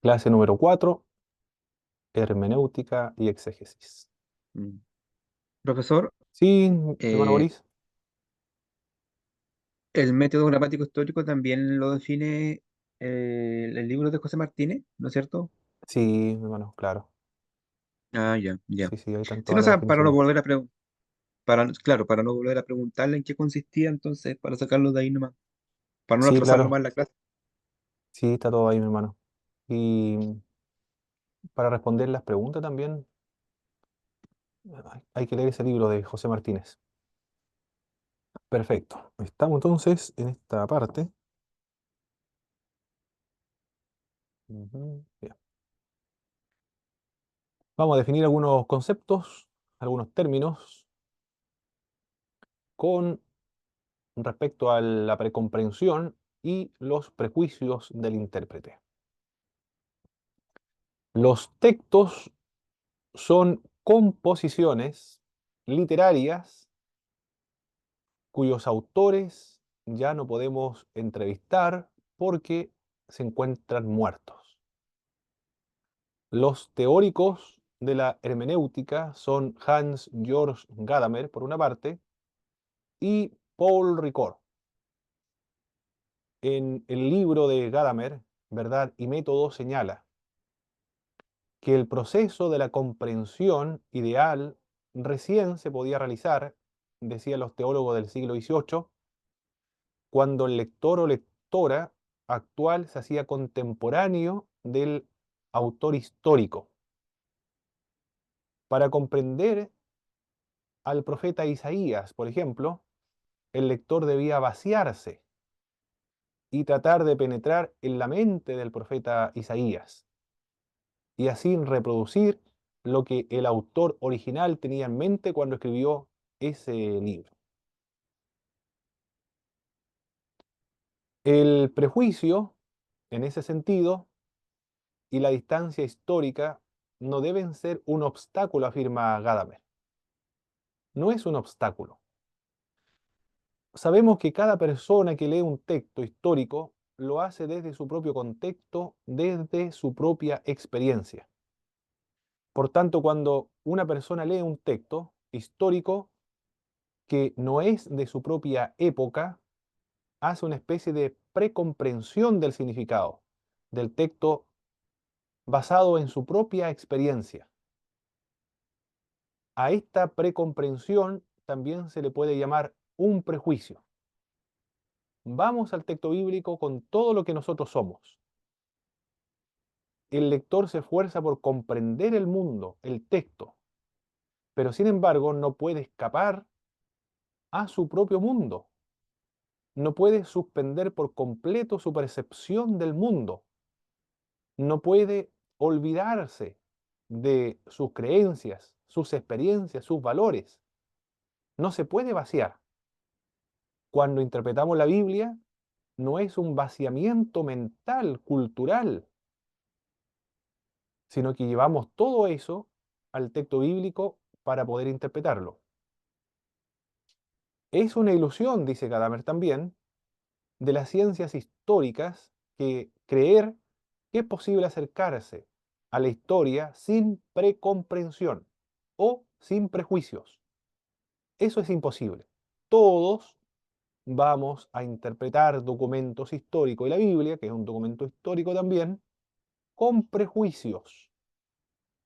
Clase número 4, hermenéutica y exégesis. Mm. Profesor, Sí, hermano eh, Boris. el método gramático histórico también lo define el libro de José Martínez, ¿no es cierto? Sí, hermano, claro. Ah, ya, ya. Sí, sí, ahí están Si todas no las saben, para no definiciones. volver a claro, para no volver a preguntarle en qué consistía, entonces, para sacarlo de ahí nomás, para no Sí, atrasarlo claro. más en la clase. Sí, está todo ahí, mi hermano. Y para responder las preguntas también, hay que leer ese libro de José Martínez. Perfecto. Estamos entonces en esta parte. Ujú, bien. Vamos a definir algunos conceptos, algunos términos con respecto a la precomprensión y los prejuicios del intérprete. Los textos son composiciones literarias cuyos autores ya no podemos entrevistar porque se encuentran muertos. Los teóricos de la hermenéutica son Hans Georg Gadamer, por una parte, y Paul Ricoeur. En el libro de Gadamer, Verdad y Método, señala que el proceso de la comprensión ideal recién se podía realizar, decían los teólogos del siglo XVIII, cuando el lector o lectora actual se hacía contemporáneo del autor histórico. Para comprender al profeta Isaías, por ejemplo, el lector debía vaciarse y tratar de penetrar en la mente del profeta Isaías y así reproducir lo que el autor original tenía en mente cuando escribió ese libro. El prejuicio, en ese sentido, y la distancia histórica no deben ser un obstáculo, afirma Gadamer. No es un obstáculo. Sabemos que cada persona que lee un texto histórico lo hace desde su propio contexto, desde su propia experiencia. Por tanto, cuando una persona lee un texto histórico que no es de su propia época, hace una especie de precomprensión del significado del texto basado en su propia experiencia. A esta precomprensión también se le puede llamar un prejuicio. Vamos al texto bíblico con todo lo que nosotros somos. El lector se esfuerza por comprender el mundo, el texto, pero sin embargo no puede escapar a su propio mundo. No puede suspender por completo su percepción del mundo. No puede olvidarse de sus creencias, sus experiencias, sus valores. No se puede vaciar. Cuando interpretamos la Biblia, no es un vaciamiento mental, cultural, sino que llevamos todo eso al texto bíblico para poder interpretarlo. Es una ilusión, dice Gadamer también, de las ciencias históricas que creer que es posible acercarse a la historia sin precomprensión o sin prejuicios. Eso es imposible. Todos vamos a interpretar documentos históricos y la Biblia, que es un documento histórico también, con prejuicios.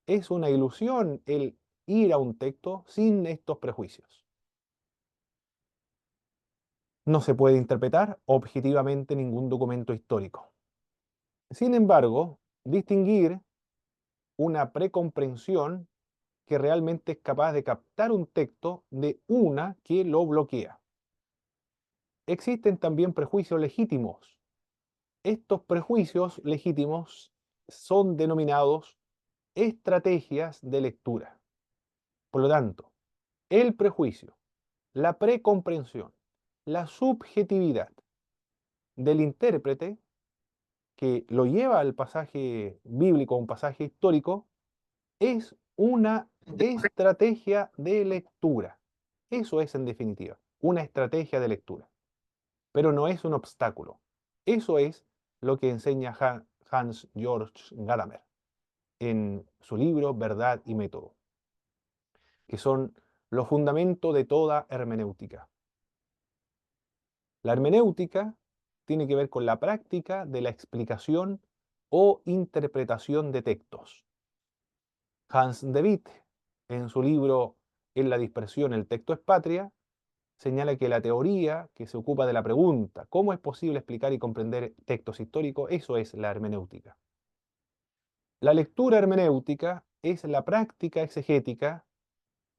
Es una ilusión el ir a un texto sin estos prejuicios. No se puede interpretar objetivamente ningún documento histórico. Sin embargo, distinguir una precomprensión que realmente es capaz de captar un texto de una que lo bloquea. Existen también prejuicios legítimos. Estos prejuicios legítimos son denominados estrategias de lectura. Por lo tanto, el prejuicio, la precomprensión, la subjetividad del intérprete que lo lleva al pasaje bíblico, a un pasaje histórico, es una estrategia de lectura. Eso es en definitiva, una estrategia de lectura, pero no es un obstáculo. Eso es lo que enseña Hans Georg Gadamer en su libro Verdad y Método, que son los fundamentos de toda hermenéutica. La hermenéutica tiene que ver con la práctica de la explicación o interpretación de textos. Hans de Witt, en su libro En la dispersión, el texto es patria, señala que la teoría que se ocupa de la pregunta, ¿cómo es posible explicar y comprender textos históricos? Eso es la hermenéutica. La lectura hermenéutica es la práctica exegética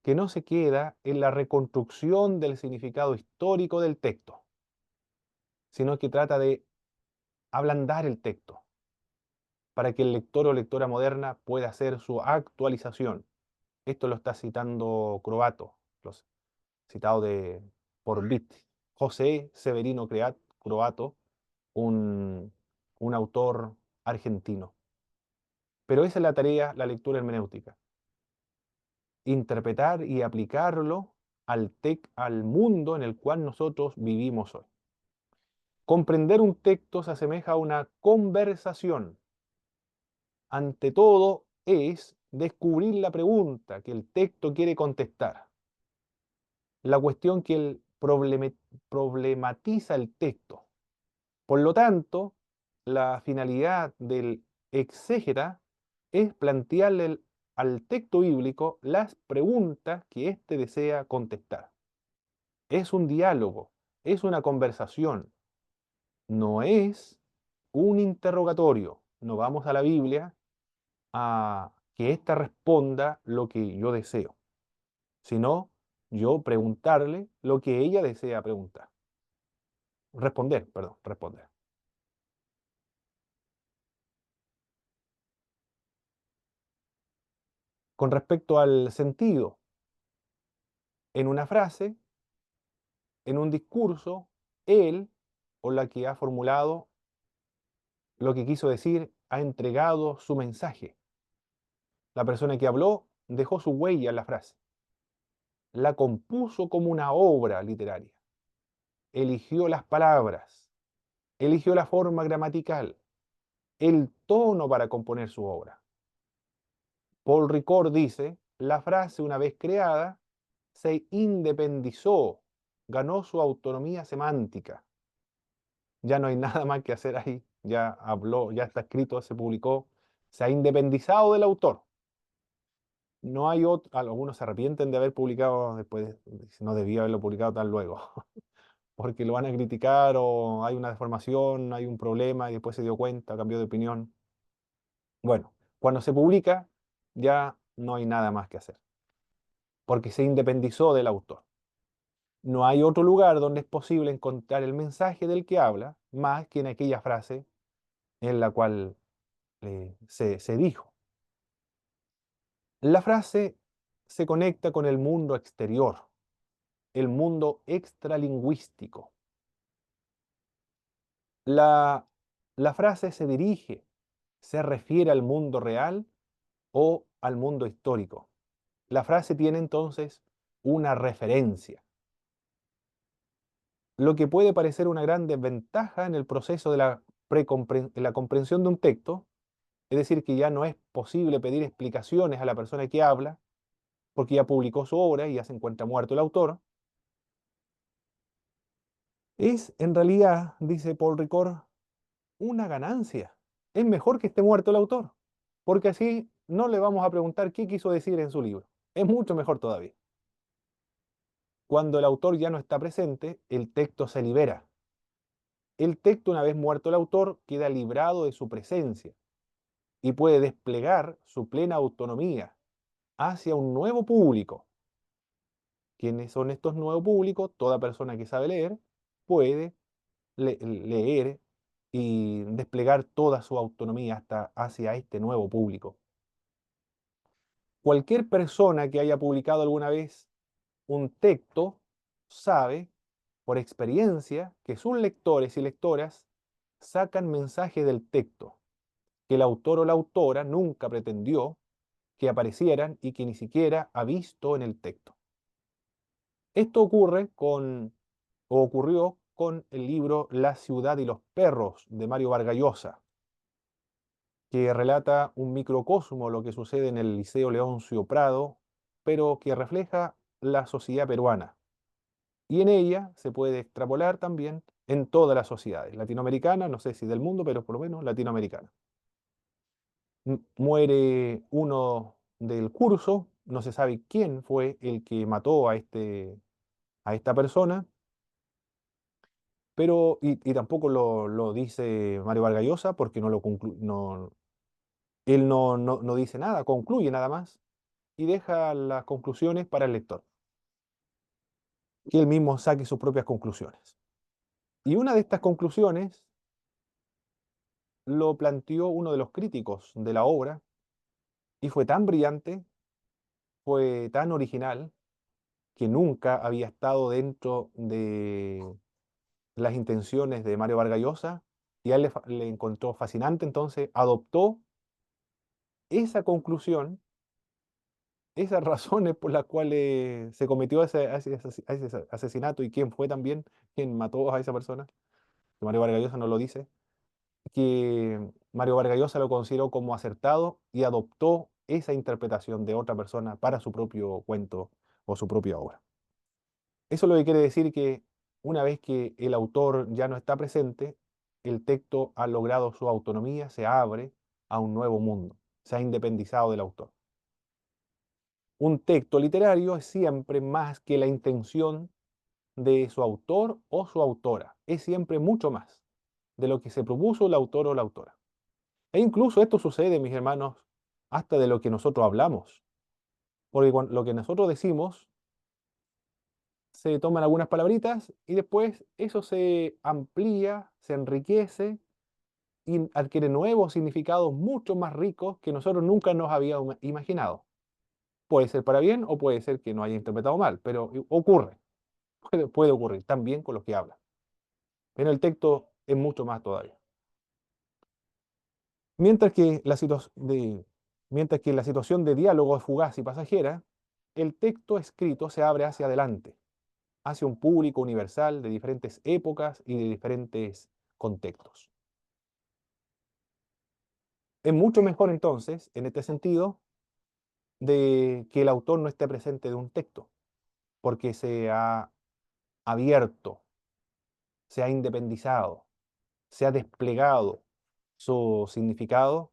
que no se queda en la reconstrucción del significado histórico del texto, sino que trata de ablandar el texto para que el lector o lectora moderna pueda hacer su actualización. Esto lo está citando Croato, citado por Witt, José Severino Croato, un, un autor argentino. Pero esa es la tarea, la lectura hermenéutica, interpretar y aplicarlo al mundo en el cual nosotros vivimos hoy. Comprender un texto se asemeja a una conversación. Ante todo es descubrir la pregunta que el texto quiere contestar, la cuestión que él problematiza el texto. Por lo tanto, la finalidad del exégeta es plantearle al texto bíblico las preguntas que éste desea contestar. Es un diálogo, es una conversación, no es un interrogatorio. No vamos a la Biblia a que ésta responda lo que yo deseo, sino yo preguntarle lo que ella desea preguntar. Responder. Con respecto al sentido, en una frase, en un discurso, él o la que ha formulado lo que quiso decir ha entregado su mensaje. La persona que habló dejó su huella en la frase, la compuso como una obra literaria, eligió las palabras, eligió la forma gramatical, el tono para componer su obra. Paul Ricoeur dice, la frase una vez creada se independizó, ganó su autonomía semántica. Ya no hay nada más que hacer ahí, ya habló, ya está escrito, se publicó, se ha independizado del autor. No hay otro, algunos se arrepienten de haber publicado después, no debía haberlo publicado tan luego, porque lo van a criticar o hay una deformación, hay un problema y después se dio cuenta, cambió de opinión. Bueno, cuando se publica ya no hay nada más que hacer, porque se independizó del autor. No hay otro lugar donde es posible encontrar el mensaje del que habla más que en aquella frase en la cual se dijo. La frase se conecta con el mundo exterior, el mundo extralingüístico. La, la frase se dirige, se refiere al mundo real o al mundo histórico. La frase tiene entonces una referencia, lo que puede parecer una gran desventaja en el proceso de la comprensión de un texto, es decir, que ya no es posible pedir explicaciones a la persona que habla, porque ya publicó su obra y ya se encuentra muerto el autor. Es en realidad, dice Paul Ricoeur, una ganancia. Es mejor que esté muerto el autor, porque así no le vamos a preguntar qué quiso decir en su libro. Es mucho mejor todavía. Cuando el autor ya no está presente, el texto se libera. El texto, una vez muerto el autor, queda librado de su presencia y puede desplegar su plena autonomía hacia un nuevo público. ¿Quiénes son estos nuevos públicos? Toda persona que sabe leer puede leer y desplegar toda su autonomía hasta hacia este nuevo público. Cualquier persona que haya publicado alguna vez un texto sabe por experiencia que sus lectores y lectoras sacan mensajes del texto que el autor o la autora nunca pretendió que aparecieran y que ni siquiera ha visto en el texto. Esto ocurrió con el libro La ciudad y los perros de Mario Vargas Llosa. que relata un microcosmo, lo que sucede en el Liceo Leoncio Prado, pero que refleja la sociedad peruana. Y en ella se puede extrapolar también en todas las sociedades, latinoamericanas, no sé si del mundo, pero por lo menos latinoamericana. Muere uno del curso, no se sabe quién fue el que mató a esta persona, pero, y tampoco lo dice Mario Vargas Llosa porque él no dice nada, concluye nada más y deja las conclusiones para el lector, que él mismo saque sus propias conclusiones. Y una de estas conclusiones lo planteó uno de los críticos de la obra y fue tan brillante, fue tan original, que nunca había estado dentro de las intenciones de Mario Vargas Llosa y a él le encontró fascinante, entonces adoptó esa conclusión, esas razones por las cuales se cometió ese asesinato y quién fue también quien mató a esa persona, que Mario Vargas Llosa no lo dice, que Mario Vargas Llosa lo consideró como acertado y adoptó esa interpretación de otra persona para su propio cuento o su propia obra. Eso lo que quiere decir que una vez que el autor ya no está presente, el texto ha logrado su autonomía, se abre a un nuevo mundo, se ha independizado del autor. Un texto literario es siempre más que la intención de su autor o su autora, es siempre mucho más de lo que se propuso el autor o la autora. E incluso esto sucede, mis hermanos, hasta de lo que nosotros hablamos, porque lo que nosotros decimos se toman algunas palabritas y después eso se amplía, se enriquece y adquiere nuevos significados mucho más ricos que nosotros nunca nos habíamos imaginado. Puede ser para bien o puede ser que no haya interpretado mal, pero ocurre, puede ocurrir también con los que hablan. Pero el texto es mucho más todavía. Mientras que mientras que la situación de diálogo es fugaz y pasajera, el texto escrito se abre hacia adelante, hacia un público universal de diferentes épocas y de diferentes contextos. Es mucho mejor entonces, en este sentido, de que el autor no esté presente de un texto, porque se ha abierto, se ha independizado, se ha desplegado su significado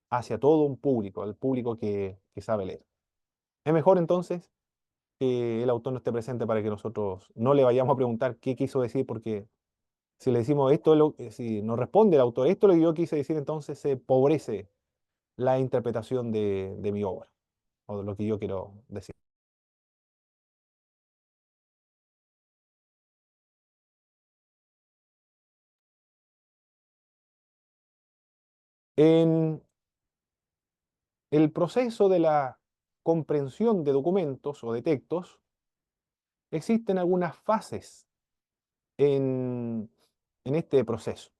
hacia todo un público, el público que sabe leer. Es mejor entonces que el autor no esté presente para que nosotros no le vayamos a preguntar qué quiso decir, porque si le decimos esto, si nos responde el autor, esto es lo que yo quise decir, entonces se empobrece la interpretación de mi obra o de lo que yo quiero decir. En el proceso de la comprensión de documentos o de textos, existen algunas fases en, en este proceso,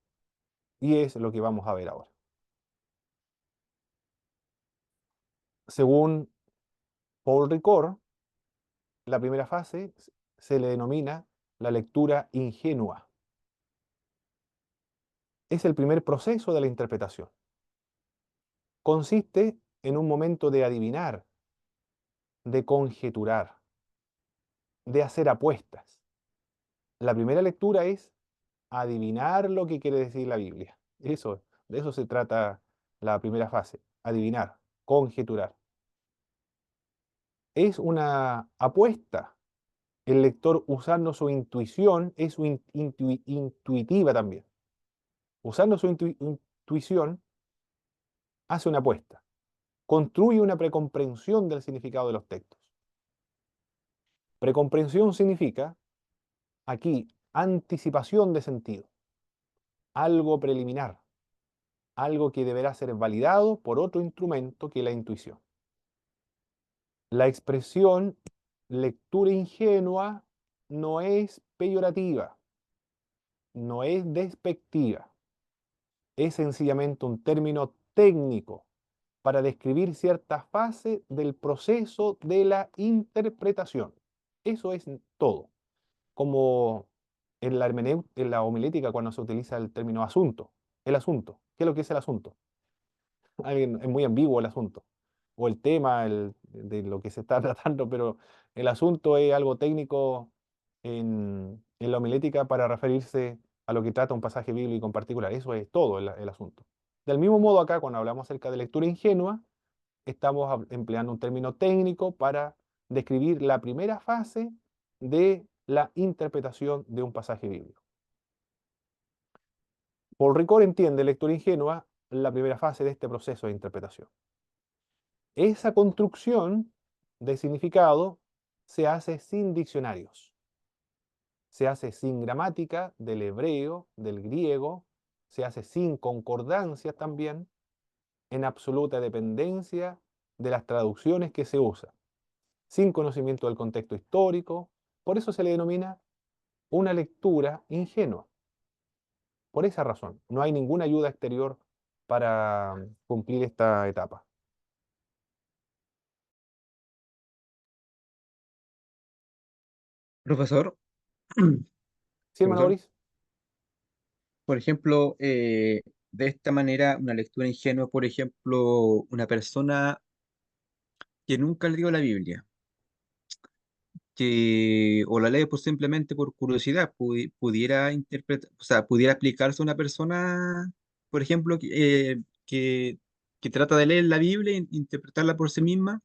y es lo que vamos a ver ahora. Según Paul Ricoeur, la primera fase se le denomina la lectura ingenua. Es el primer proceso de la interpretación. Consiste en un momento de adivinar, de conjeturar, de hacer apuestas. La primera lectura es adivinar lo que quiere decir la Biblia. De eso se trata la primera fase, adivinar, conjeturar. Es una apuesta. El lector usando su intuición es intuitiva también. Usando su intuición hace una apuesta, construye una precomprensión del significado de los textos. Precomprensión significa aquí anticipación de sentido, algo preliminar, algo que deberá ser validado por otro instrumento que la intuición. La expresión lectura ingenua no es peyorativa, no es despectiva, es sencillamente un término técnico para describir cierta fase del proceso de la interpretación. Eso es todo. Como en la homilética cuando se utiliza el término asunto. El asunto. ¿Qué es lo que es el asunto? Es muy ambiguo el asunto, o el tema de lo que se está tratando, pero el asunto es algo técnico en la homilética para referirse a lo que trata un pasaje bíblico en particular. Eso es todo el asunto. Del mismo modo acá, cuando hablamos acerca de lectura ingenua, estamos empleando un término técnico para describir la primera fase de la interpretación de un pasaje bíblico. Paul Ricoeur entiende lectura ingenua la primera fase de este proceso de interpretación. Esa construcción de significado se hace sin diccionarios, se hace sin gramática del hebreo, del griego, se hace sin concordancias también, en absoluta dependencia de las traducciones que se usan, sin conocimiento del contexto histórico. Por eso se le denomina una lectura ingenua. Por esa razón, no hay ninguna ayuda exterior para cumplir esta etapa. Profesor, ¿Sí, hermano profesor, Boris? por ejemplo, de esta manera, una lectura ingenua, por ejemplo, una persona que nunca leyó la Biblia, que o la lee por simplemente por curiosidad, pudiera interpretar, o sea, pudiera aplicarse a una persona, por ejemplo, que trata de leer la Biblia e interpretarla por sí misma,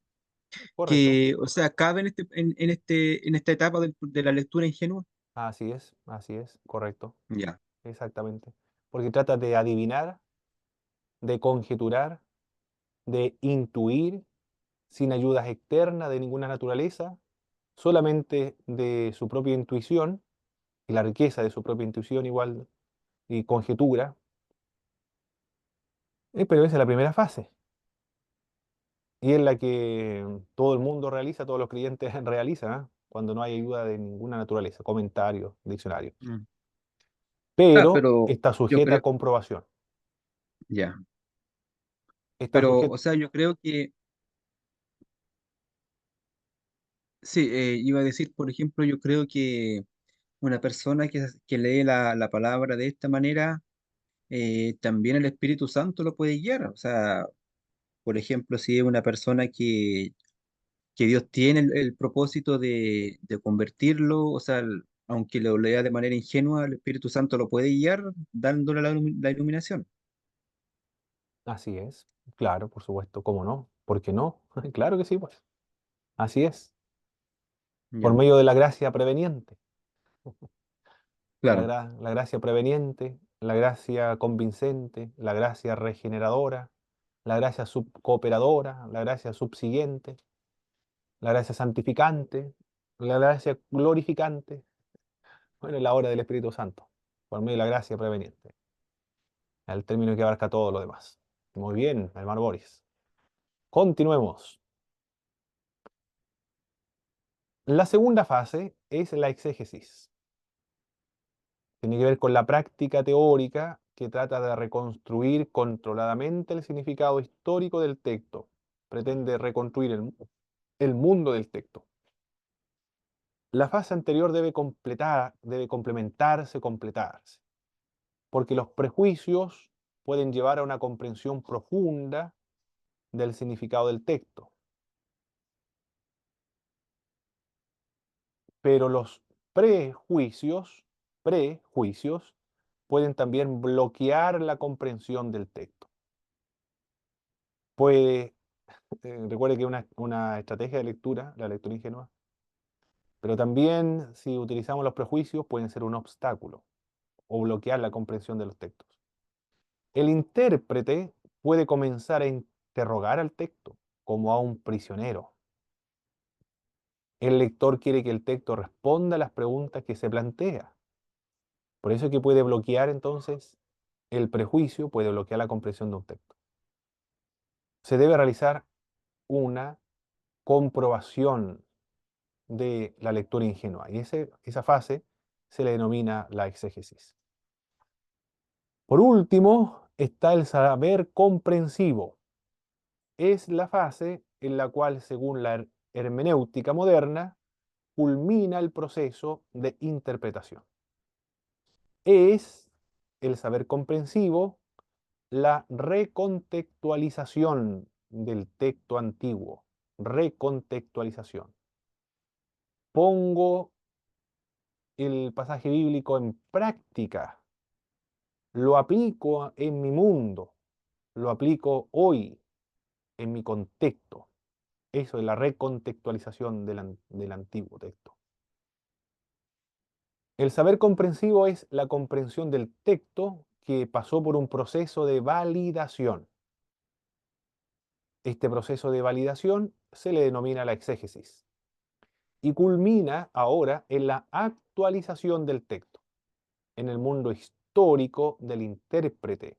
Correcto. que, o sea, cabe en esta etapa de la lectura ingenua. Así es, correcto, Ya. exactamente. Porque trata de adivinar, de conjeturar, de intuir, sin ayudas externas de ninguna naturaleza, solamente de su propia intuición y la riqueza de su propia intuición igual y conjetura. Pero esa es la primera fase y es la que todo el mundo realiza, todos los creyentes realizan, ¿eh? Cuando no hay ayuda de ninguna naturaleza, comentarios, diccionarios. Mm. Ah, Pero pero está yo sujeta a creo, comprobación. ya. Está Pero, sujeta, o sea, yo creo que, sí, iba a decir, por ejemplo, yo creo que una persona que lee la palabra de esta manera, también el Espíritu Santo lo puede guiar. O sea, por ejemplo, si es una persona que Dios tiene el propósito de convertirlo, o sea, aunque lo lea de manera ingenua, el Espíritu Santo lo puede guiar dándole la iluminación. así es, claro, por supuesto, ¿cómo no? ¿Por qué no? Claro que sí, pues. Así es, por Ya, medio de la gracia preveniente. claro. La gracia preveniente, la gracia convincente, la gracia regeneradora, la gracia subcooperadora, la gracia subsiguiente, la gracia santificante, la gracia glorificante. Bueno, la obra del Espíritu Santo, por medio de la gracia preveniente, el término que abarca todo lo demás. Muy bien, hermano Boris. Continuemos. La segunda fase es la exégesis. Tiene que ver con la práctica teórica que trata de reconstruir controladamente el significado histórico del texto. Pretende reconstruir el mundo del texto. La fase anterior debe completarse, porque los prejuicios pueden llevar a una comprensión profunda del significado del texto, pero los prejuicios, prejuicios pueden también bloquear la comprensión del texto. Puede recuerde que es una estrategia de lectura, la lectura ingenua, pero también si utilizamos los prejuicios pueden ser un obstáculo o bloquear la comprensión de los textos. El intérprete puede comenzar a interrogar al texto como a un prisionero. El lector quiere que el texto responda a las preguntas que se plantea. Por eso es que puede bloquear entonces el prejuicio, puede bloquear la comprensión de un texto. Se debe realizar una comprobación de la lectura ingenua. Y esa fase se le denomina la exégesis. Por último, está el saber comprensivo. Es la fase en la cual, según la hermenéutica moderna, culmina el proceso de interpretación. Es el saber comprensivo la recontextualización del texto antiguo. Recontextualización. Pongo el pasaje bíblico en práctica, lo aplico en mi mundo, lo aplico hoy en mi contexto. Eso es la recontextualización del antiguo texto. El saber comprensivo es la comprensión del texto que pasó por un proceso de validación. Este proceso de validación se le denomina la exégesis y culmina ahora en la actualización del texto, en el mundo histórico del intérprete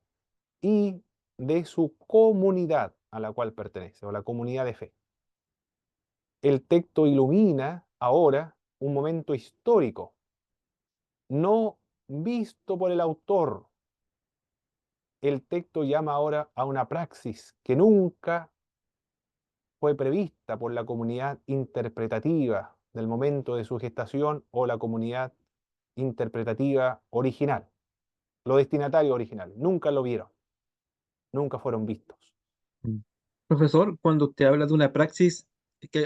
y de su comunidad a la cual pertenece, o la comunidad de fe. El texto ilumina ahora un momento histórico, no visto por el autor. El texto llama ahora a una praxis que nunca fue prevista por la comunidad interpretativa del momento de su gestación o la comunidad interpretativa original. Los destinatarios originales nunca lo vieron, nunca fueron vistos. Mm. Profesor, cuando usted habla de una praxis,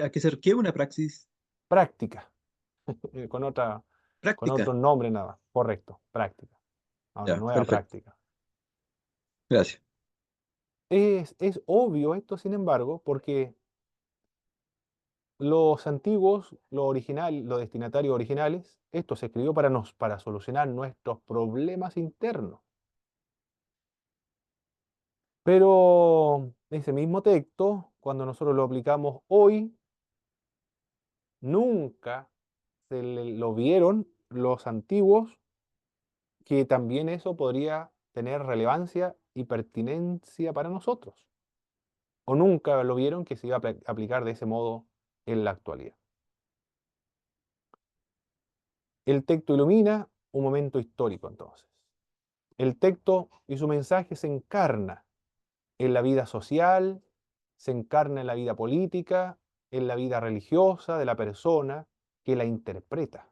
¿a qué se requiere una praxis? Práctica, con con Práctica. otro nombre nada, correcto, práctica, a una Ya, nueva perfecto. práctica. Gracias. Es obvio esto, sin embargo, porque los antiguos, lo original, los destinatarios originales, esto se escribió para solucionar nuestros problemas internos. Pero ese mismo texto, cuando nosotros lo aplicamos hoy, nunca lo vieron los antiguos, que también eso podría tener relevancia y pertinencia para nosotros. O nunca lo vieron que se iba a aplicar de ese modo en la actualidad. El texto ilumina un momento histórico entonces. El texto y su mensaje se encarna en la vida social, se encarna en la vida política, en la vida religiosa de la persona que la interpreta.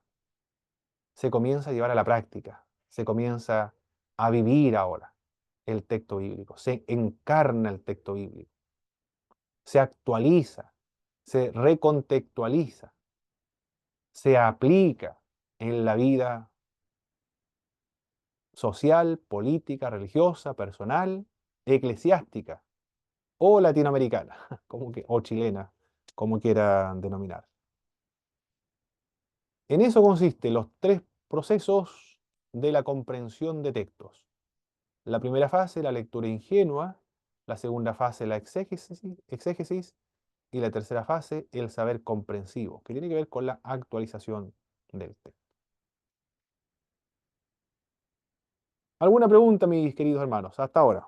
Se comienza a llevar a la práctica, se comienza a vivir ahora el texto bíblico, se encarna el texto bíblico, se actualiza, se recontextualiza, se aplica en la vida social, política, religiosa, personal, eclesiástica o latinoamericana, o chilena, como quiera denominar. En eso consisten los tres procesos de la comprensión de textos. La primera fase, la lectura ingenua; la segunda fase, la exégesis, y la tercera fase, el saber comprensivo, que tiene que ver con la actualización del texto. ¿Alguna pregunta, mis queridos hermanos, hasta ahora,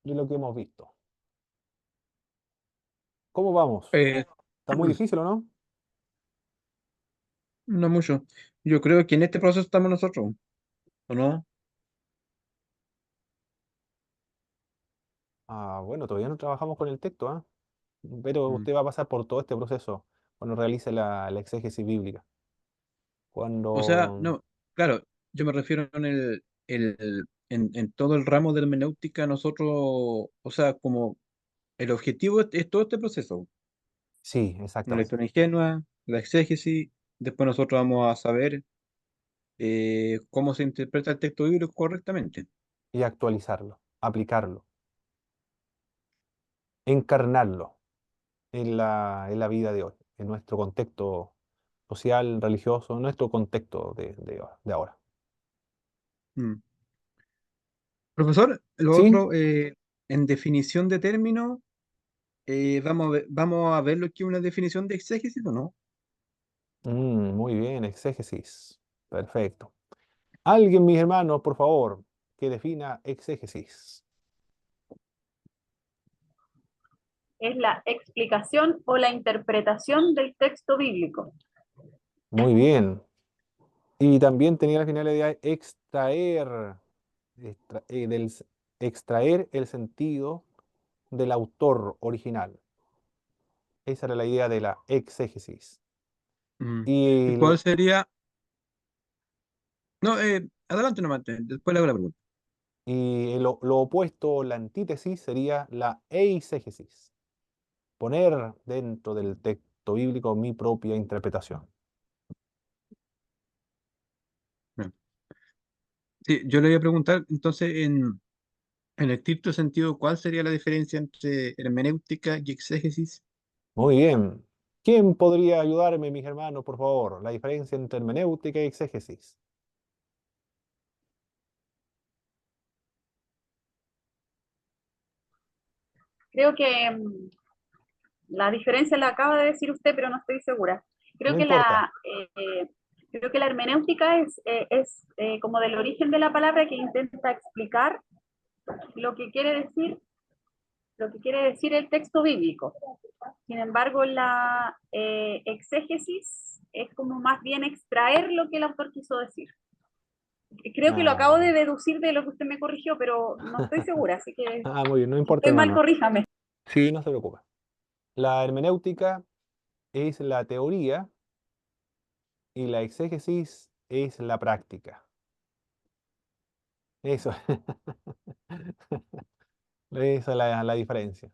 de lo que hemos visto? ¿Cómo vamos? Eh, ¿Está muy difícil o no? no mucho. Yo creo que en este proceso estamos nosotros, ¿o no? Ah, bueno, todavía no trabajamos con el texto, ¿ah? Pero Mm. usted va a pasar por todo este proceso cuando realice la exégesis bíblica. O sea, Cuando... no, claro, yo me refiero en todo el ramo de la hermenéutica, nosotros, o sea, como el objetivo es todo este proceso, Sí, la exactamente. lectura ingenua, la exégesis, después nosotros vamos a saber cómo se interpreta el texto bíblico correctamente. Y actualizarlo, aplicarlo, encarnarlo en la vida de hoy, en nuestro contexto social, religioso, en nuestro contexto de ahora. Mm. Profesor, lo ¿Sí? otro, en definición de término, vamos a ver lo que es una definición de exégesis o no. Muy bien, exégesis. Perfecto. Alguien, mis hermanos, por favor, que defina exégesis. Es la explicación o la interpretación del texto bíblico. Muy bien. Y también tenía la finalidad de extra- eh, del, extraer el sentido del autor original. Esa era la idea de la exégesis. Mm. ¿Y Y cuál sería? No, adelante nomás, después le hago la pregunta. Y lo opuesto, la antítesis, sería la eisegesis. Poner dentro del texto bíblico mi propia interpretación. Mm. Sí, yo le voy a preguntar, entonces, en estricto sentido, ¿cuál sería la diferencia entre hermenéutica y exégesis? Muy bien. ¿Quién podría ayudarme, mis hermanos, por favor? La diferencia entre hermenéutica y exégesis. Creo que la diferencia la acaba de decir usted, pero no estoy segura. Creo No que importa. creo que la hermenéutica es como del origen de la palabra, que intenta explicar lo que quiere decir, lo que quiere decir el texto bíblico. Sin embargo, la exégesis es como más bien extraer lo que el autor quiso decir. Creo que lo acabo de Ah, deducir de lo que usted me corrigió, pero no estoy segura, así que muy bien, no si importa, estoy mal, hermano. corríjame. Sí, no se preocupe. La hermenéutica es la teoría y la exégesis es la práctica. Eso, esa es la diferencia.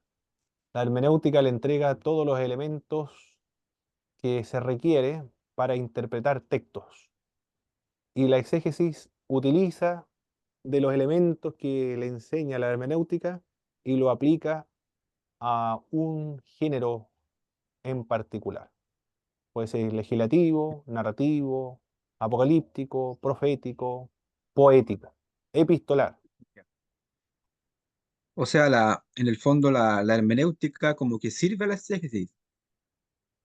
La hermenéutica le entrega todos los elementos que se requiere para interpretar textos. Y la exégesis utiliza de los elementos que le enseña la hermenéutica y lo aplica a un género en particular. Puede ser legislativo, narrativo, apocalíptico, profético, poético, epistolar. O sea, en el fondo la hermenéutica como que sirve a la exégesis,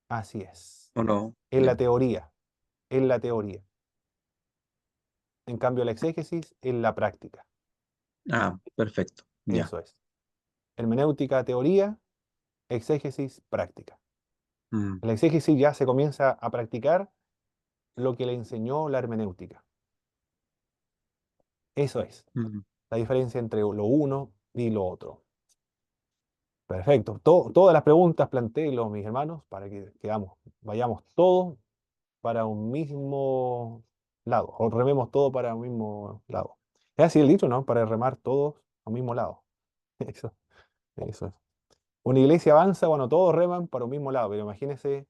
Así es. ¿o no? En la Ya. teoría, en la teoría. En cambio, la exégesis en la práctica. Ah, perfecto. Ya. Eso es. Hermenéutica, teoría, exégesis, práctica. Mm, En la exégesis ya se comienza a practicar lo que le enseñó la hermenéutica. Eso es mm. la diferencia entre lo uno y lo otro. Perfecto. Todas las preguntas plantéenlo, mis hermanos, para que vayamos todos para un mismo lado, o rememos todos para un mismo lado. Es así el dicho, ¿no? Para remar todos a un mismo lado. Eso, eso es. Una iglesia avanza cuando todos reman para un mismo lado, pero imagínense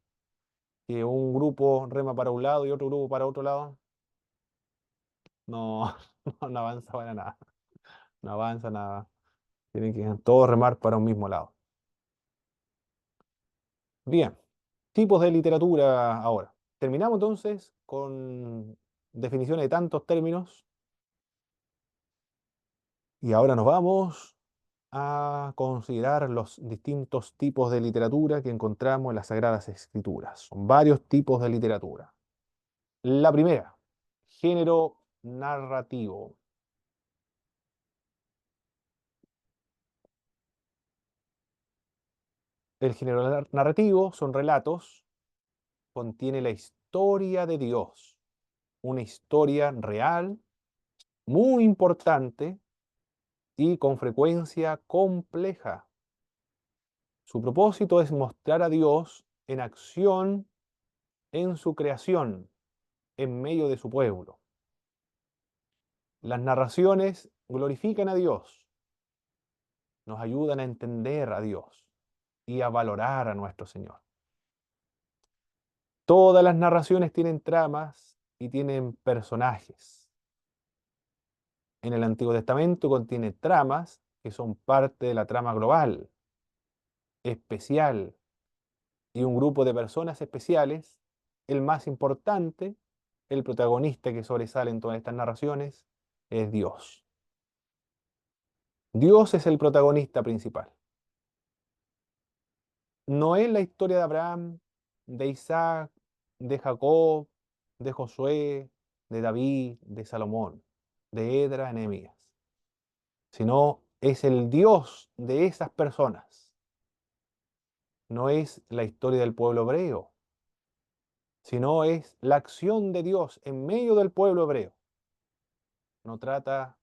que un grupo rema para un lado y otro grupo para otro lado. No, no avanza para nada. No avanza nada. Tienen que todos remar para un mismo lado. Bien, tipos de literatura ahora. Terminamos entonces con definiciones de tantos términos y ahora nos vamos a considerar los distintos tipos de literatura que encontramos en las Sagradas Escrituras. Son varios tipos de literatura. La primera, género narrativo. El género narrativo son relatos, contiene la historia de Dios, una historia real, muy importante y con frecuencia compleja. Su propósito es mostrar a Dios en acción en su creación, en medio de su pueblo. Las narraciones glorifican a Dios, nos ayudan a entender a Dios y a valorar a nuestro Señor. Todas las narraciones tienen tramas y tienen personajes. En el Antiguo Testamento contiene tramas que son parte de la trama global, especial, y un grupo de personas especiales, el más importante, el protagonista que sobresale en todas estas narraciones, es Dios. Dios es el protagonista principal. No es la historia de Abraham, de Isaac, de Jacob, de Josué, de David, de Salomón, de Edra, Nehemías, sino es el Dios de esas personas. No es la historia del pueblo hebreo, sino es la acción de Dios en medio del pueblo hebreo. No trata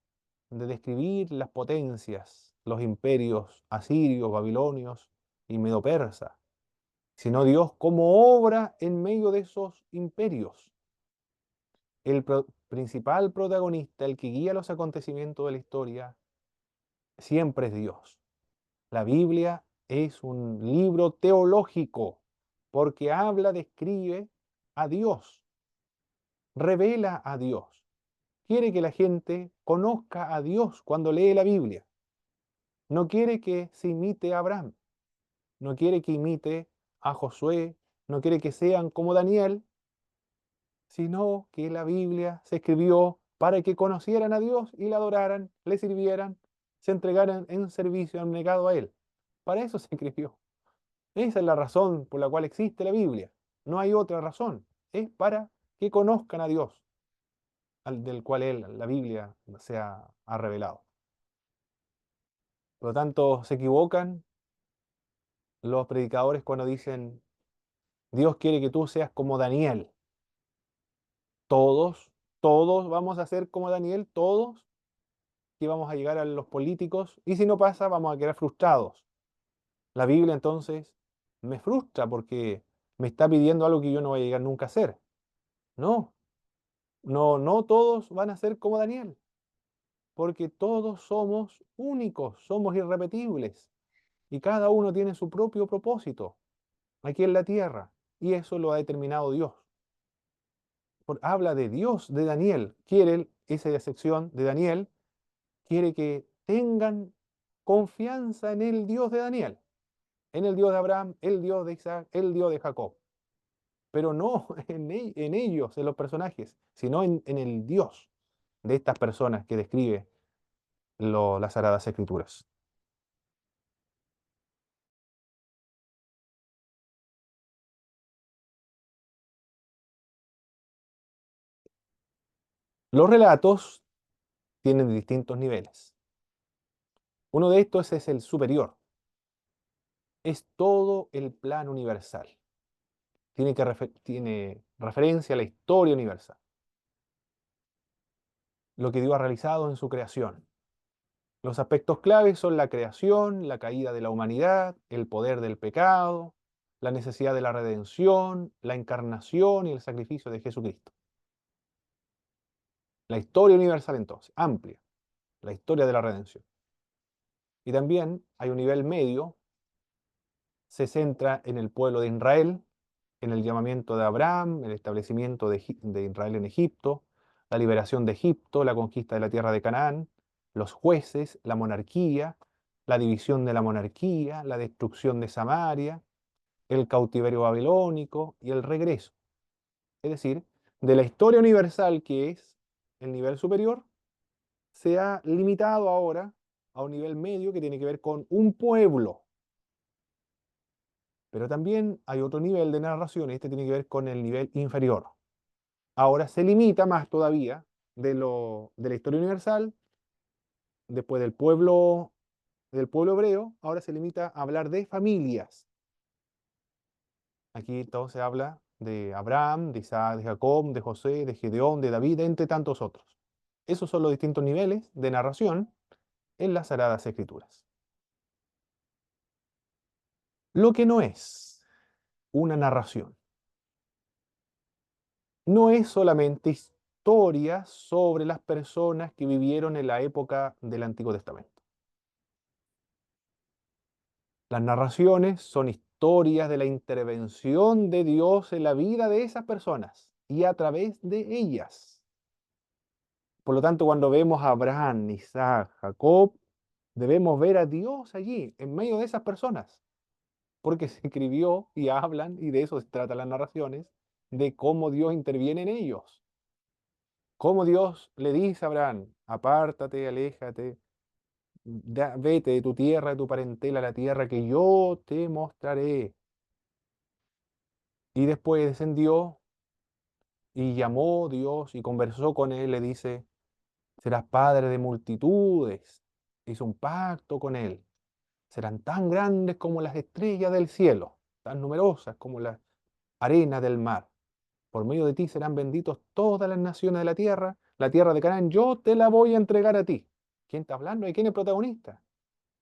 de describir las potencias, los imperios asirios, babilonios y medo-persa, sino Dios como obra en medio de esos imperios. el principal protagonista, el que guía los acontecimientos de la historia, siempre es Dios. La Biblia es un libro teológico porque habla, describe a Dios, revela a Dios. Quiere que la gente conozca a Dios cuando lee la Biblia. No quiere que se imite a Abraham, no quiere que imite a Josué, no quiere que sean como Daniel, sino que la Biblia se escribió para que conocieran a Dios y le adoraran, le sirvieran, se entregaran en servicio abnegado a Él. Para eso se escribió. Esa es la razón por la cual existe la Biblia. No hay otra razón. Es para que conozcan a Dios, del cual la Biblia ha revelado. Por lo tanto, se equivocan los predicadores cuando dicen, Dios quiere que tú seas como Daniel. Todos, todos vamos a ser como Daniel, todos, que vamos a llegar a los políticos, y si no pasa, vamos a quedar frustrados. La Biblia entonces me frustra porque me está pidiendo algo que yo no voy a llegar nunca a hacer. No, no, no todos van a ser como Daniel, porque todos somos únicos, somos irrepetibles, y cada uno tiene su propio propósito aquí en la tierra, y eso lo ha determinado Dios. Habla de Dios, de Daniel, quiere esa sección de Daniel, quiere que tengan confianza en el Dios de Daniel, en el Dios de Abraham, el Dios de Isaac, el Dios de Jacob, pero no en ellos, en los personajes, sino en el Dios de estas personas que describe las Sagradas Escrituras. Los relatos tienen distintos niveles. Uno de estos es el superior. Es todo el plan universal. Tiene referencia a la historia universal. Lo que Dios ha realizado en su creación. Los aspectos claves son la creación, la caída de la humanidad, el poder del pecado, la necesidad de la redención, la encarnación y el sacrificio de Jesucristo. La historia universal entonces, amplia, la historia de la redención. Y también hay un nivel medio, se centra en el pueblo de Israel, en el llamamiento de Abraham, el establecimiento de Israel en Egipto, la liberación de Egipto, la conquista de la tierra de Canaán, los jueces, la monarquía, la división de la monarquía, la destrucción de Samaria, el cautiverio babilónico y el regreso. Es decir, de la historia universal, que es el nivel superior, se ha limitado ahora a un nivel medio que tiene que ver con un pueblo. Pero también hay otro nivel de narración, y este tiene que ver con el nivel inferior. Ahora se limita más todavía de la historia universal, después del pueblo hebreo, ahora se limita a hablar de familias. Aquí todo se habla de Abraham, de Isaac, de Jacob, de José, de Gedeón, de David, entre tantos otros. Esos son los distintos niveles de narración en las Sagradas Escrituras. Lo que no es una narración, no es solamente historia sobre las personas que vivieron en la época del Antiguo Testamento. Las narraciones son historias de la intervención de Dios en la vida de esas personas y a través de ellas. Por lo tanto, cuando vemos a Abraham, Isaac, Jacob, debemos ver a Dios allí, en medio de esas personas, porque se escribió y hablan, y de eso se tratan las narraciones, de cómo Dios interviene en ellos. Cómo Dios le dice a Abraham, apártate, aléjate, vete de tu tierra, de tu parentela, a la tierra que yo te mostraré. Y después descendió y llamó a Dios y conversó con él, le dice, serás padre de multitudes. Hizo un pacto con él. Serán tan grandes como las estrellas del cielo, tan numerosas como las arenas del mar. Por medio de ti serán benditos todas las naciones de la tierra de Canaán, yo te la voy a entregar a ti. ¿Quién está hablando? ¿Y quién es el protagonista?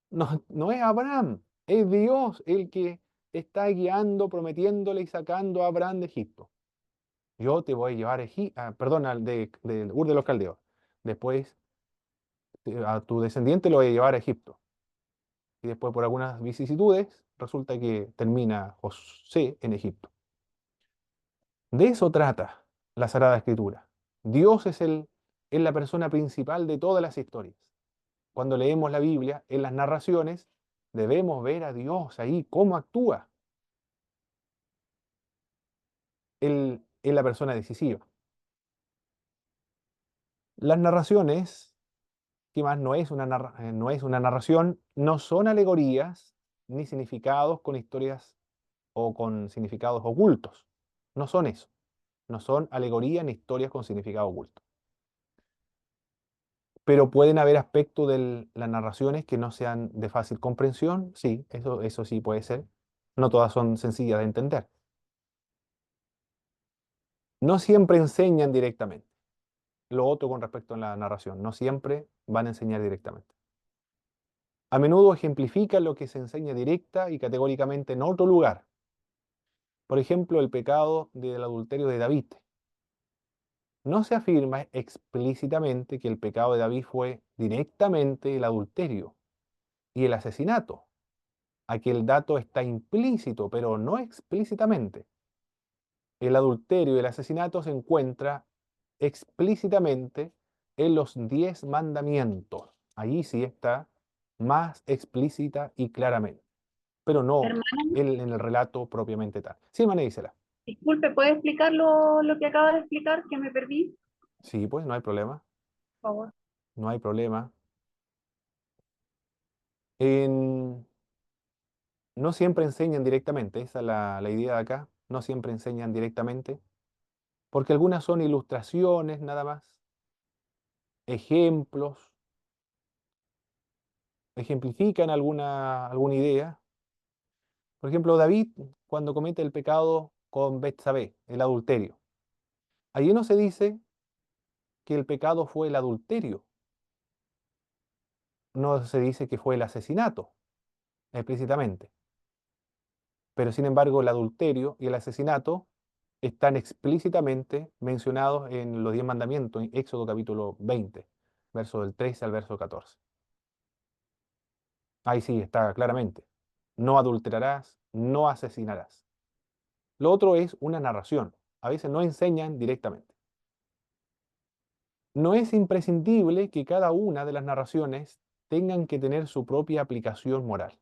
No, no es Abraham, es Dios el que está guiando, prometiéndole y sacando a Abraham de Egipto. Yo te voy a llevar a perdón, del Ur de los Caldeos. Después a tu descendiente lo voy a llevar a Egipto. Y después por algunas vicisitudes resulta que termina José en Egipto. De eso trata la Sagrada Escritura. Dios es la persona principal de todas las historias. Cuando leemos la Biblia, en las narraciones, debemos ver a Dios ahí, cómo actúa. Él es la persona decisiva. Las narraciones, que más no es una narración, no son alegorías ni significados con historias o con significados ocultos. No son eso. No son alegorías ni historias con significado oculto. Pero pueden haber aspectos de las narraciones que no sean de fácil comprensión. Sí, eso sí puede ser. No todas son sencillas de entender. No siempre enseñan directamente. Lo otro con respecto a la narración, no siempre van a enseñar directamente. A menudo ejemplifican lo que se enseña directa y categóricamente en otro lugar. Por ejemplo, el pecado del adulterio de David. No se afirma explícitamente que el pecado de David fue directamente el adulterio y el asesinato. Aquí el dato está implícito, pero no explícitamente. El adulterio y el asesinato se encuentra explícitamente en los 10 mandamientos. Allí sí está más explícita y claramente, pero no Hermano, en el relato propiamente tal. Sí, hermana Gisela. disculpe, ¿puede explicar lo que acaba de explicar, que me perdí? Sí, pues no hay problema, Por favor. no hay problema. En- no siempre enseñan directamente, esa es la idea de acá, no siempre enseñan directamente, porque algunas son ilustraciones nada más, ejemplos, ejemplifican alguna idea. Por ejemplo, David, cuando comete el pecado con Betsabé, el adulterio, allí no se dice que el pecado fue el adulterio, no se dice que fue el asesinato, explícitamente. Pero sin embargo, el adulterio y el asesinato están explícitamente mencionados en los 10 mandamientos, en Éxodo capítulo 20, verso del 13 al verso 14. Ahí sí está claramente. No adulterarás, no asesinarás. Lo otro es una narración. A veces no enseñan directamente. No es imprescindible que cada una de las narraciones tengan que tener su propia aplicación moral.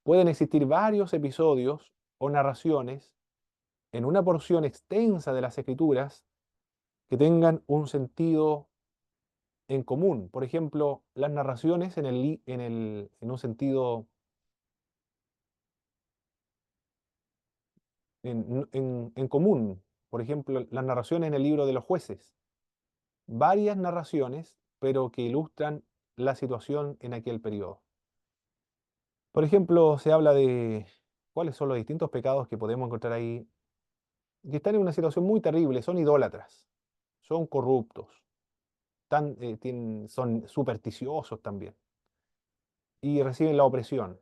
Pueden existir varios episodios o narraciones en una porción extensa de las escrituras que tengan un sentido en común. Por ejemplo, las narraciones en un sentido en común. Por ejemplo, las narraciones en el libro de los jueces. Varias narraciones, pero que ilustran la situación en aquel periodo. Por ejemplo, se habla de cuáles son los distintos pecados que podemos encontrar ahí, que están en una situación muy terrible, son idólatras, son corruptos, son supersticiosos también, y reciben la opresión.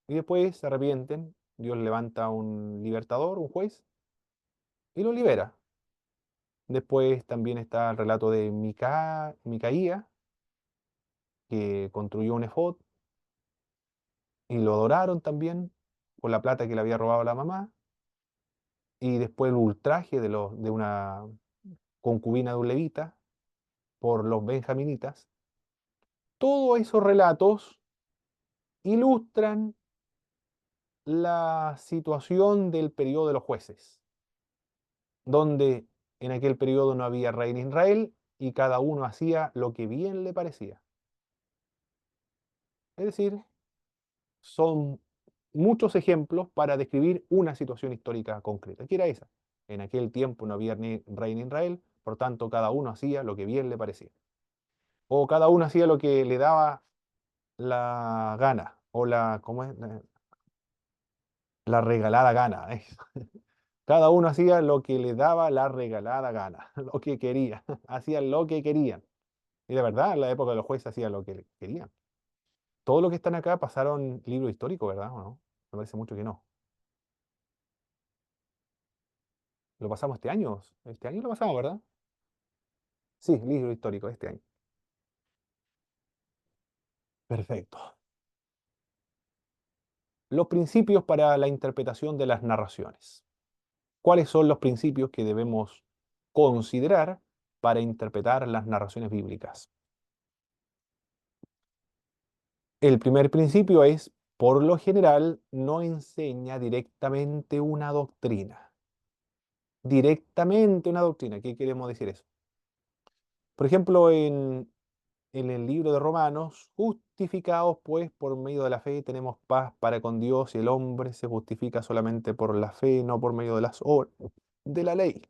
Y después se arrepienten, Dios levanta un libertador, un juez, y lo libera. Después también está el relato de Micaía, que construyó un efod, y lo adoraron también con la plata que le había robado la mamá, y después el ultraje de una concubina de un levita por los benjaminitas. Todos esos relatos ilustran la situación del periodo de los jueces, donde en aquel periodo no había rey en Israel y cada uno hacía lo que bien le parecía. Es decir, son muchos ejemplos para describir una situación histórica concreta. ¿Qué era esa? En aquel tiempo no había ni rey en Israel, por tanto cada uno hacía lo que bien le parecía. O cada uno hacía lo que le daba la gana, o ¿cómo es? La regalada gana. Cada uno hacía lo que le daba la regalada gana, lo que quería, hacían lo que querían. Y de verdad, en la época de los jueces hacían lo que querían. Todo lo que están acá pasaron libro histórico, ¿verdad? ¿O no? Me parece mucho que no. Lo pasamos este año. Este año lo pasamos, ¿verdad? Sí, libro histórico, este año. Perfecto. Los principios para la interpretación de las narraciones. ¿Cuáles son los principios que debemos considerar para interpretar las narraciones bíblicas? El primer principio es, por lo general, no enseña directamente una doctrina. Directamente una doctrina. ¿Qué queremos decir eso? Por ejemplo, en el libro de Romanos, justificados pues por medio de la fe, tenemos paz para con Dios y el hombre se justifica solamente por la fe, no por medio de las obras de la ley.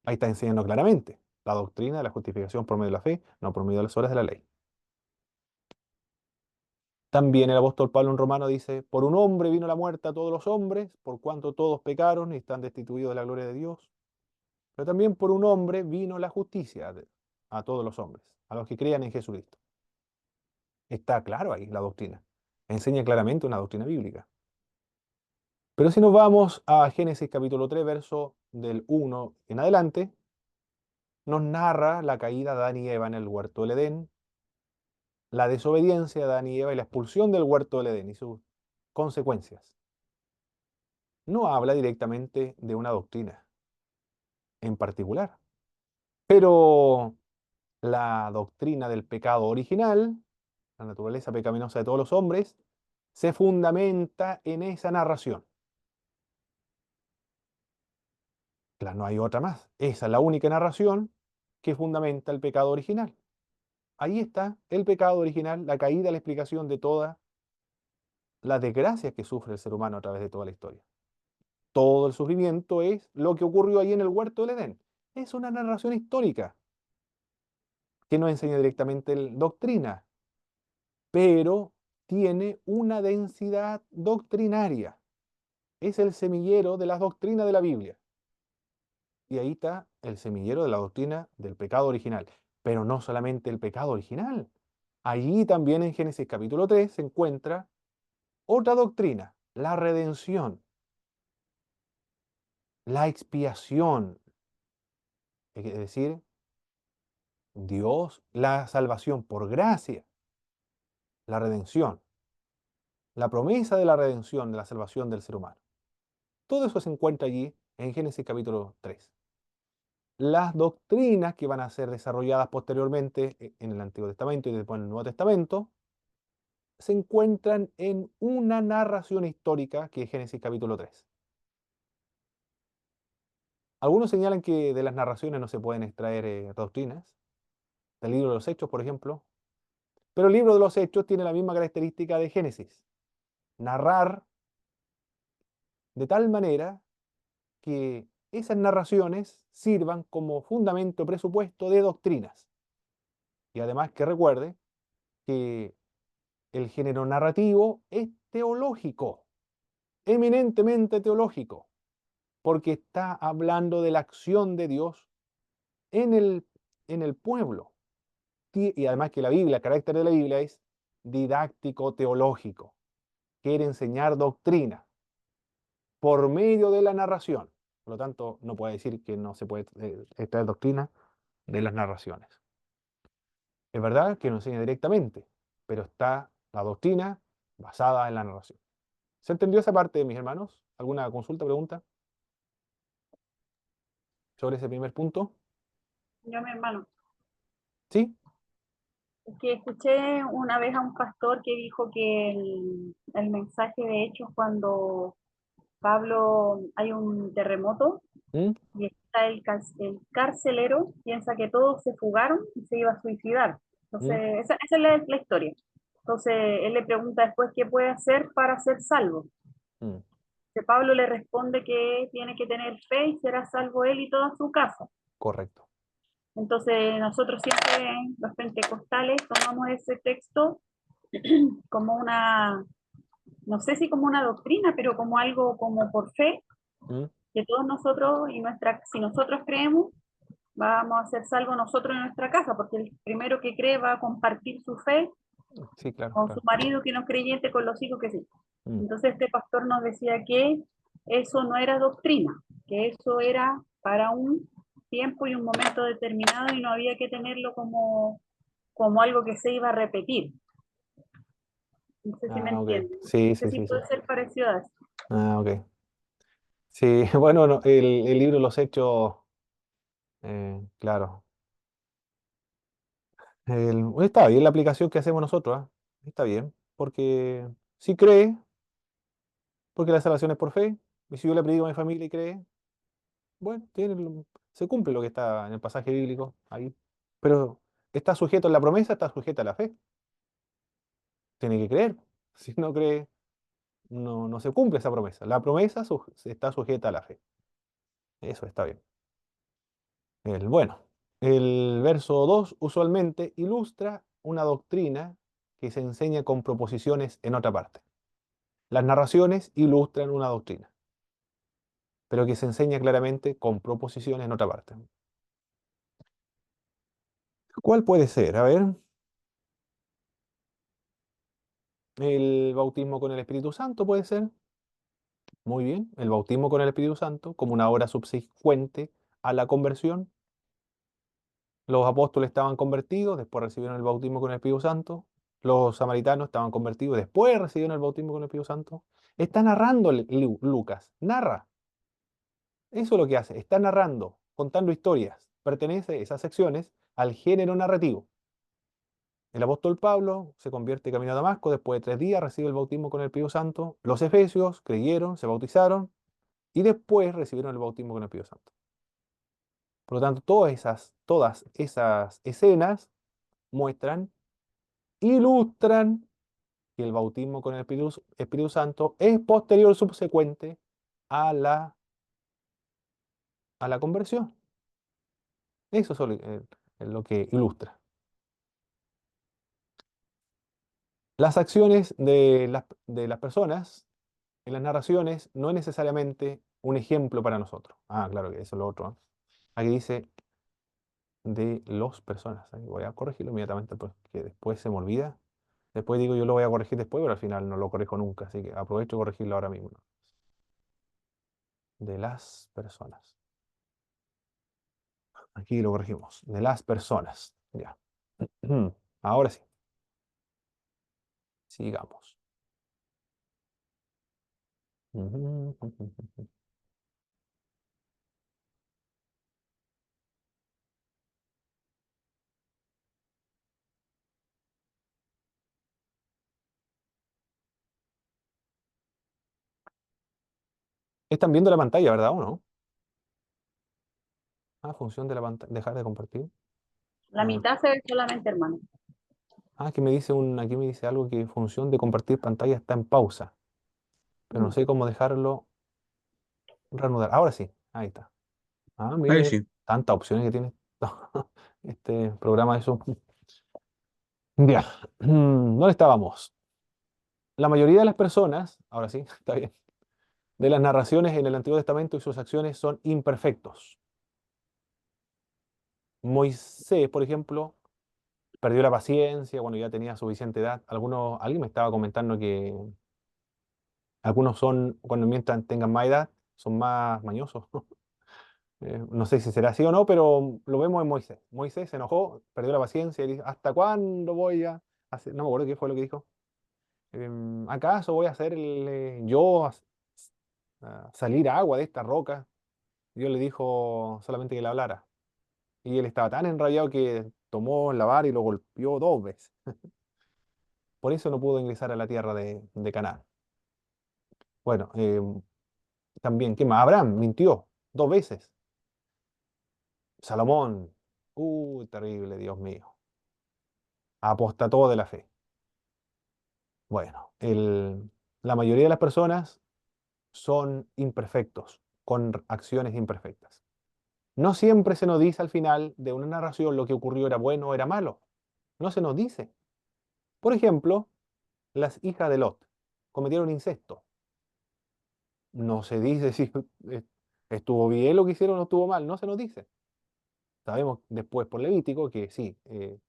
Ahí está enseñando claramente la doctrina de la justificación por medio de la fe, no por medio de las obras de la ley. También el apóstol Pablo en Romano dice, por un hombre vino la muerte a todos los hombres, por cuanto todos pecaron y están destituidos de la gloria de Dios. Pero también por un hombre vino la justicia a todos los hombres, a los que crean en Jesucristo. Está claro ahí la doctrina. Enseña claramente una doctrina bíblica. Pero si nos vamos a Génesis capítulo 3, verso del 1 en adelante, nos narra la caída de Adán y Eva en el huerto del Edén, la desobediencia de Adán y Eva y la expulsión del huerto del Edén y sus consecuencias. No habla directamente de una doctrina en particular, pero la doctrina del pecado original, la naturaleza pecaminosa de todos los hombres, se fundamenta en esa narración. Claro, no hay otra más. Esa es la única narración que fundamenta el pecado original. Ahí está el pecado original, la caída, la explicación de todas las desgracias que sufre el ser humano a través de toda la historia. Todo el sufrimiento es lo que ocurrió ahí en el huerto del Edén. Es una narración histórica que no enseña directamente doctrina, pero tiene una densidad doctrinaria. Es el semillero de las doctrinas de la Biblia. Y ahí está el semillero de la doctrina del pecado original. Pero no solamente el pecado original. Allí también en Génesis capítulo 3 se encuentra otra doctrina, la redención, la expiación, es decir, Dios, la salvación por gracia, la redención, la promesa de la redención, de la salvación del ser humano. Todo eso se encuentra allí en Génesis capítulo 3. Las doctrinas que van a ser desarrolladas posteriormente en el Antiguo Testamento y después en el Nuevo Testamento se encuentran en una narración histórica que es Génesis capítulo 3. Algunos señalan que de las narraciones no se pueden extraer doctrinas, del libro de los Hechos, por ejemplo, pero el libro de los Hechos tiene la misma característica de Génesis, narrar de tal manera que esas narraciones sirvan como fundamento presupuesto de doctrinas. Y además que recuerde que el género narrativo es teológico, eminentemente teológico, porque está hablando de la acción de Dios en el pueblo. Y además que la Biblia, el carácter de la Biblia es didáctico teológico. Quiere enseñar doctrina por medio de la narración. Por lo tanto, no puede decir que no se puede extraer doctrina de las narraciones. Es verdad que no enseña directamente, pero está la doctrina basada en la narración. ¿Se entendió esa parte, mis hermanos? ¿Alguna consulta, pregunta sobre ese primer punto? Yo, mi hermano, ¿Sí? es que escuché una vez a un pastor que dijo que el mensaje de Hechos cuando Pablo hay un terremoto ¿Mm? y está el carcelero, piensa que todos se fugaron y se iba a suicidar. ¿Mm? Entonces, esa es la historia. Entonces, él le pregunta después qué puede hacer para ser salvo. ¿Mm? Que Pablo le responde que tiene que tener fe y será salvo él y toda su casa. Correcto. Entonces, nosotros siempre, los pentecostales, tomamos ese texto como una, no sé si como una doctrina, pero como algo como por fe, ¿Mm? que todos nosotros y si nosotros creemos, vamos a ser salvos nosotros en nuestra casa, porque el primero que cree va a compartir su fe Sí, claro, con su claro. marido que no es creyente, con los hijos que sí. ¿Mm? Entonces este pastor nos decía que eso no era doctrina, que eso era para un tiempo y un momento determinado y no había que tenerlo como algo que se iba a repetir. No sé si me Ah, ok. entienden. Sí, No sé sí, si sí, sí. puede ser parecido a eso. Ah, ok. Sí, bueno, el libro Los Hechos, claro. Está bien la aplicación que hacemos nosotros, ¿ah? Está bien, porque si cree, porque la salvación es por fe, y si yo le predico a mi familia y cree, bueno, se cumple lo que está en el pasaje bíblico ahí. Pero está sujeto a la promesa, está sujeta a la fe. Tiene que creer. Si no cree, no se cumple esa promesa. La promesa está sujeta a la fe. Eso está bien. Bueno, el verso 2 usualmente ilustra una doctrina que se enseña con proposiciones en otra parte. Las narraciones ilustran una doctrina, pero que se enseña claramente con proposiciones en otra parte. ¿Cuál puede ser? A ver, el bautismo con el Espíritu Santo puede ser. Muy bien, el bautismo con el Espíritu Santo como una obra subsecuente a la conversión. Los apóstoles estaban convertidos, después recibieron el bautismo con el Espíritu Santo. Los samaritanos estaban convertidos, después recibieron el bautismo con el Espíritu Santo. Está narrando Lucas, narra. Eso es lo que hace, está narrando, contando historias. Pertenece esas secciones al género narrativo. El apóstol Pablo se convierte camino a Damasco, después de 3 días recibe el bautismo con el Espíritu Santo. Los efesios creyeron, se bautizaron y después recibieron el bautismo con el Espíritu Santo. Por lo tanto, todas esas escenas muestran, ilustran que el bautismo con el Espíritu Santo es posterior, subsecuente a la conversión. Eso es lo que ilustra. Las acciones de las personas en las narraciones no es necesariamente un ejemplo para nosotros. Ah, claro que eso es lo otro, ¿no? Aquí dice de las personas. Aquí voy a corregirlo inmediatamente porque después se me olvida. Después digo yo lo voy a corregir después, pero al final no lo corrijo nunca. Así que aprovecho de corregirlo ahora mismo, ¿no? De las personas. Aquí lo corregimos. De las personas. Ya. Ahora sí. Sigamos. Están viendo la pantalla, ¿verdad o no? Ah, función de la pantalla. Dejar de compartir. La Ah, mitad se ve solamente, hermano. aquí me dice algo que función de compartir pantalla está en pausa. Pero no Mm. sé cómo dejarlo reanudar. Ahora sí. Ahí está. Ah, Ahí mire, sí. tantas opciones que tiene este programa de Zoom. Ya. ¿Dónde estábamos? La mayoría de las personas, ahora sí, está bien, de las narraciones en el Antiguo Testamento y sus acciones son imperfectos. Moisés, por ejemplo, perdió la paciencia cuando ya tenía suficiente edad. Alguien me estaba comentando que algunos son, cuando mientras tengan más edad, son más mañosos. No sé si será así o no, pero lo vemos en Moisés. Moisés se enojó, perdió la paciencia y dijo, ¿hasta cuándo voy a hacer? No me acuerdo qué fue lo que dijo. ¿Acaso voy a hacer a salir agua de esta roca? Dios le dijo solamente que le hablara. Y él estaba tan enrabiado que tomó la vara y lo golpeó 2 veces. Por eso no pudo ingresar a la tierra de Canaán. Bueno, también, ¿qué más? Abraham mintió 2 veces. Salomón, terrible, Dios mío. Apostató de la fe. Bueno, la mayoría de las personas son imperfectos, con acciones imperfectas. No siempre se nos dice al final de una narración lo que ocurrió era bueno o era malo. No se nos dice. Por ejemplo, las hijas de Lot cometieron incesto. No se dice si eh, estuvo bien lo que hicieron o estuvo mal. No se nos dice. Sabemos después por Levítico que sí, eh,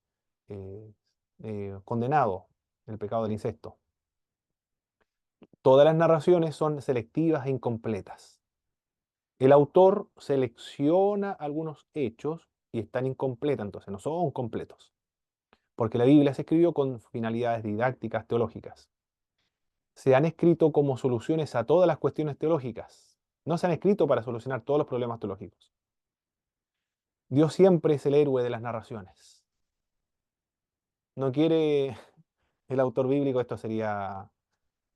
condenado el pecado del incesto. Todas las narraciones son selectivas e incompletas. El autor selecciona algunos hechos y están incompletas, entonces no son completos, porque la Biblia se escribió con finalidades didácticas teológicas. Se han escrito como soluciones a todas las cuestiones teológicas. No se han escrito para solucionar todos los problemas teológicos. Dios siempre es el héroe de las narraciones. No quiere el autor bíblico, esto sería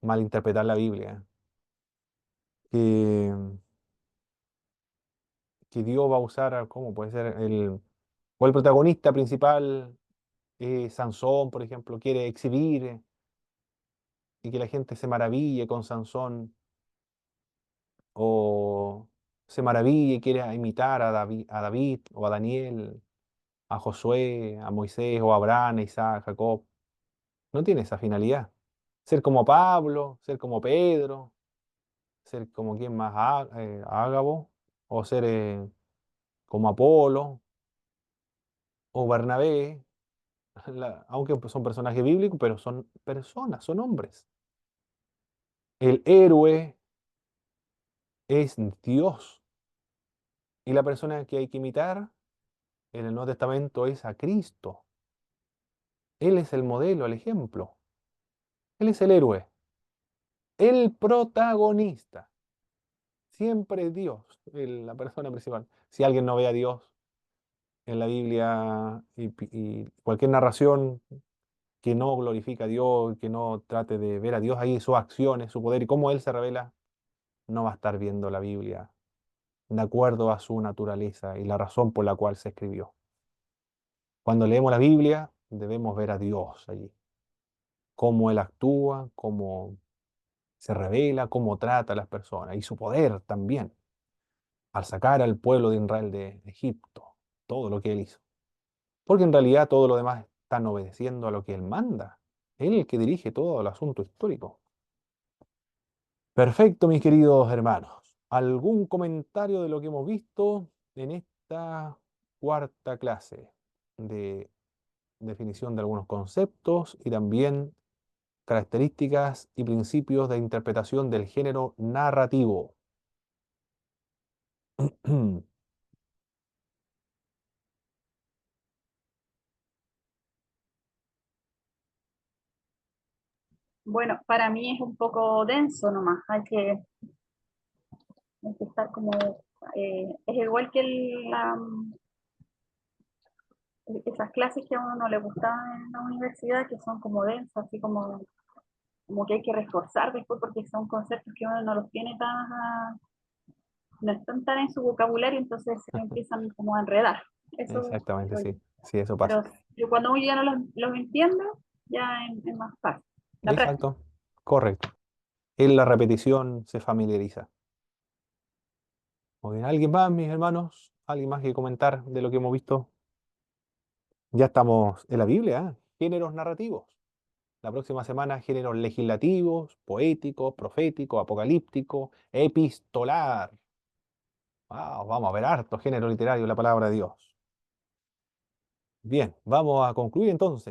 malinterpretar la Biblia, que, que Dios va a usar, ¿cómo puede ser? O el protagonista principal, Sansón, por ejemplo, quiere exhibir y que la gente se maraville con Sansón, o se maraville y quiere imitar a David o a Daniel, a Josué, a Moisés o a Abraham, a Isaac, a Jacob. No tiene esa finalidad. Ser como Pablo, ser como Pedro, ser como quien más, Ágabo, o ser como Apolo o Bernabé, aunque son personajes bíblicos, pero son personas, son hombres. El héroe es Dios y la persona que hay que imitar en el Nuevo Testamento es a Cristo. Él es el modelo, el ejemplo. Él es el héroe, el protagonista. Siempre es Dios, la persona principal. Si alguien no ve a Dios en la Biblia y cualquier narración que no glorifica a Dios, que no trate de ver a Dios ahí, sus acciones, su poder y cómo Él se revela, no va a estar viendo la Biblia de acuerdo a su naturaleza y la razón por la cual se escribió. Cuando leemos la Biblia, debemos ver a Dios allí, cómo Él actúa, cómo se revela, cómo trata a las personas y su poder también, al sacar al pueblo de Israel de Egipto, todo lo que Él hizo. Porque en realidad todo lo demás están obedeciendo a lo que Él manda. Él es el que dirige todo el asunto histórico. Perfecto, mis queridos hermanos. ¿Algún comentario de lo que hemos visto en esta cuarta clase de definición de algunos conceptos y también características y principios de interpretación del género narrativo? Bueno, para mí es un poco denso nomás, hay que estar como, es igual que esas clases que a uno no le gustaban en la universidad, que son como densas, así como que hay que reforzar después porque son conceptos que uno no los tiene no están tan en su vocabulario, entonces se empiezan como a enredar. Eso Exactamente, creo yo. sí. Sí, eso pasa. Pero yo cuando uno ya no los entiendo, ya es más fácil. La práctica. Exacto. Correcto. En la repetición se familiariza. Muy bien. ¿Alguien más, mis hermanos? ¿Alguien más que comentar de lo que hemos visto? Ya estamos en la Biblia, ¿eh? Géneros narrativos. La próxima semana, géneros legislativos, poéticos, proféticos, apocalípticos, epistolar. Wow, vamos a ver harto género literario en la palabra de Dios. Bien, vamos a concluir entonces.